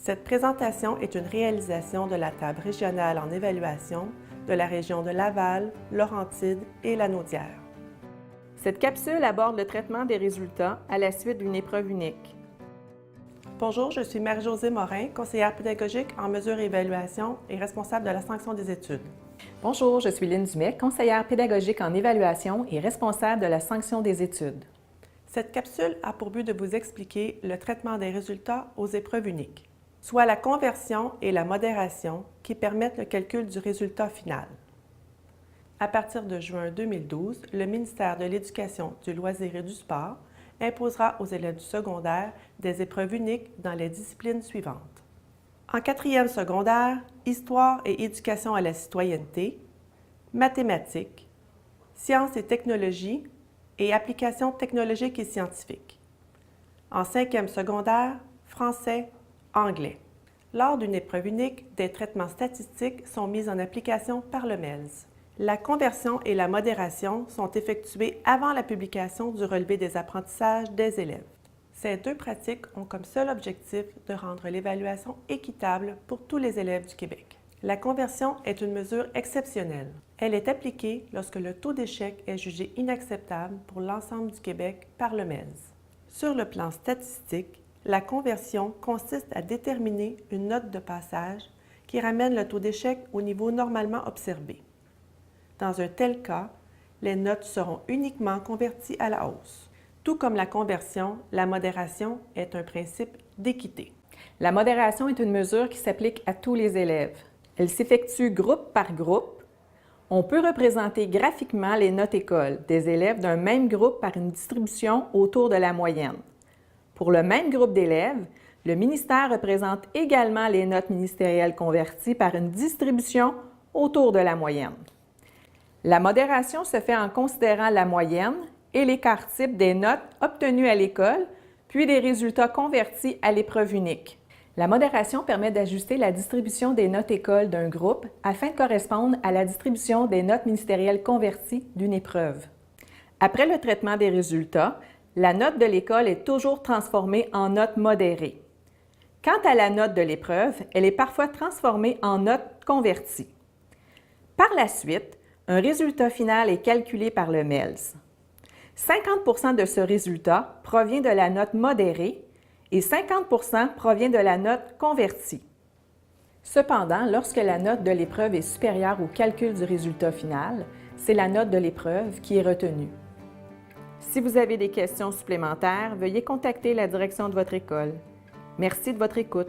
Cette présentation est une réalisation de la table régionale en évaluation de la région de Laval, Laurentides et Lanaudière. Cette capsule aborde le traitement des résultats à la suite d'une épreuve unique. Bonjour, je suis Marie-Josée Morin, conseillère pédagogique en mesure et évaluation et responsable de la sanction des études. Bonjour, je suis Lynne Dumais, conseillère pédagogique en évaluation et responsable de la sanction des études. Cette capsule a pour but de vous expliquer le traitement des résultats aux épreuves uniques, soit la conversion et la modération qui permettent le calcul du résultat final. À partir de juin 2012, le ministère de l'Éducation, du loisir et du sport imposera aux élèves du secondaire des épreuves uniques dans les disciplines suivantes. En quatrième secondaire, Histoire et éducation à la citoyenneté, mathématiques, sciences et technologies et applications technologiques et scientifiques. En cinquième secondaire, français, anglais. Lors d'une épreuve unique, des traitements statistiques sont mis en application par le MELS. La conversion et la modération sont effectuées avant la publication du relevé des apprentissages des élèves. Ces deux pratiques ont comme seul objectif de rendre l'évaluation équitable pour tous les élèves du Québec. La conversion est une mesure exceptionnelle. Elle est appliquée lorsque le taux d'échec est jugé inacceptable pour l'ensemble du Québec par le MELS. Sur le plan statistique, la conversion consiste à déterminer une note de passage qui ramène le taux d'échec au niveau normalement observé. Dans un tel cas, les notes seront uniquement converties à la hausse. Tout comme la conversion, la modération est un principe d'équité. La modération est une mesure qui s'applique à tous les élèves. Elle s'effectue groupe par groupe. On peut représenter graphiquement les notes écoles des élèves d'un même groupe par une distribution autour de la moyenne. Pour le même groupe d'élèves, le ministère représente également les notes ministérielles converties par une distribution autour de la moyenne. La modération se fait en considérant la moyenne et l'écart type des notes obtenues à l'école, puis des résultats convertis à l'épreuve unique. La modération permet d'ajuster la distribution des notes écoles d'un groupe afin de correspondre à la distribution des notes ministérielles converties d'une épreuve. Après le traitement des résultats, la note de l'école est toujours transformée en note modérée. Quant à la note de l'épreuve, elle est parfois transformée en note convertie. Par la suite, un résultat final est calculé par le MELS. 50% de ce résultat provient de la note modérée et 50% provient de la note convertie. Cependant, lorsque la note de l'épreuve est supérieure au calcul du résultat final, c'est la note de l'épreuve qui est retenue. Si vous avez des questions supplémentaires, veuillez contacter la direction de votre école. Merci de votre écoute.